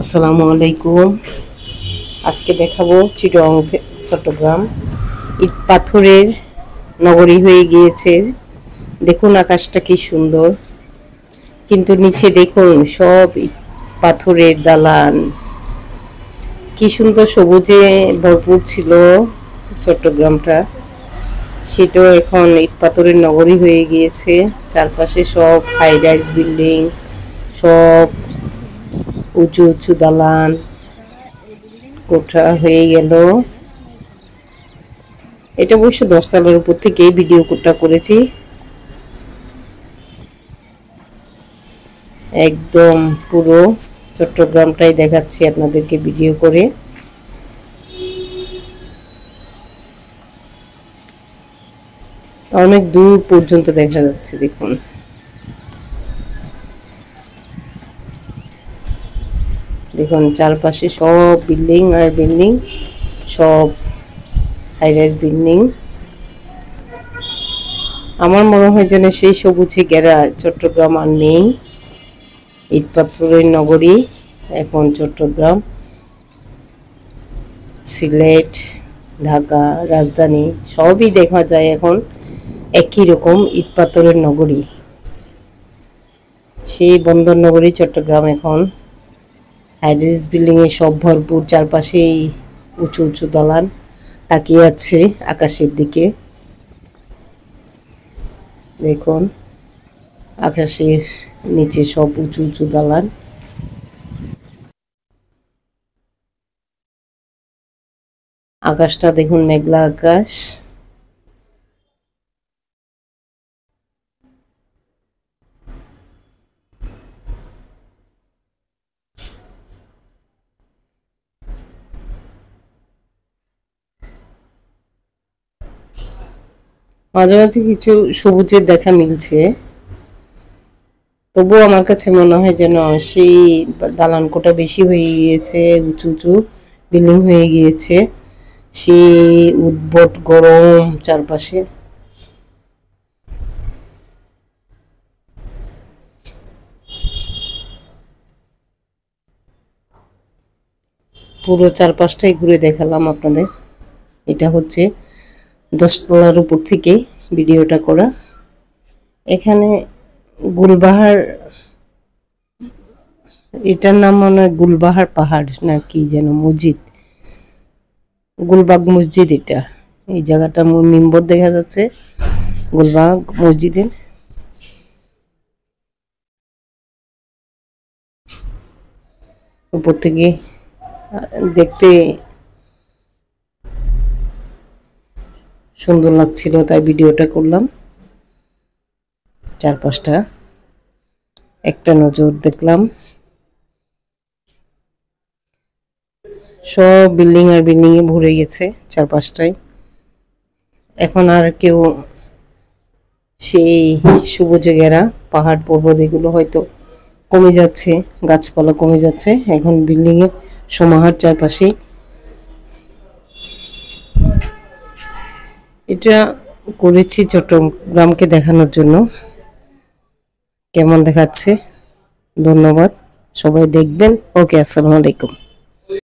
আসসালামু আলাইকুম। আজকে দেখাবো চিটং চট্টগ্রাম ইট পাথরের নগরী হয়ে গিয়েছে। দেখুন আকাশটা কি সুন্দর, কিন্তু নিচে দেখুন সব ইট পাথরের দালান। কি সুন্দর সবুজে ভরপুর ছিল চট্টগ্রামটা, সেটাও এখন ইট পাথরের নগরী হয়ে গিয়েছে। চারপাশে সব হাই রাইজ বিল্ডিং, সব উঁচু উঁচু দালান কোঠা হয়ে গেল। এটা অবশ্য 10 তলার উপর থেকে ভিডিও কোটা করেছি, একদম পুরো চট্টগ্রামটাই দেখাচ্ছি আপনাদেরকে ভিডিও করে। অনেক দূর পর্যন্ত দেখা যাচ্ছে, দেখুন দেখুন চারপাশে সব বিল্ডিং আর বিল্ডিং, সব হাই রাইজ বিল্ডিং। আমার মনে হয় যেন সেই সবুজে ঘেরা চট্টগ্রাম আর নেই। ইট পাথরের নগরী এখন চট্টগ্রাম, সিলেট, ঢাকা, রাজধানী সবই দেখা যায় এখন একই রকম ইট পাথরের নগরী। সেই বন্দর নগরী চট্টগ্রাম এখন হাই রাইজ বিল্ডিং এ সব ভরপুর। চারপাশেই উঁচু উঁচু দালান তাকিয়ে আছে আকাশের দিকে। দেখুন আকাশের নিচে সব উঁচু উঁচু দালান। আকাশটা দেখুন মেঘলা আকাশ। মাঝে মাঝে কিছু সবুজের দেখা মিলছে, তবুও আমার কাছে মনে হয় যেন সেই দালান কোটা বেশি হয়ে গিয়েছে, উঁচু উঁচু বিল্ডিং হয়ে গিয়েছে। সেই উদ্ভট গরম চারপাশে। পুরো চারপাশটাই ঘুরে দেখালাম আপনাদের। এটা হচ্ছে 10 তলার উপর থেকে ভিডিওটা করা। এখানে গুলবাহার, এটার নাম মনে হয় গুলবাহার পাহাড় না কি যেন, মসজিদ, গুলবাগ মসজিদ। এটা এই জায়গাটা মিম্বর দেখা যাচ্ছে গুলবাগ মসজিদের। উপর থেকে দেখতে সুন্দর লাগছিল, তাই ভিডিওটা করলাম। চারপাশটা একটা নজর দেখলাম, সব বিল্ডিং আর বিল্ডিং এ ভরে গেছে চারপাশটায়। এখন আর কেউ সেই সবুজে ঘেরা পাহাড় পর্বত এগুলো হয়তো কমে যাচ্ছে, গাছপালা কমে যাচ্ছে। এখন বিল্ডিং এর সমাহার চারপাশে। এটা করেছি চট্টগ্রামকে দেখানোর জন্য। কেমন দেখাচ্ছে ধন্যবাদ, সবাই দেখবেন। ওকে, আসসালামু আলাইকুম।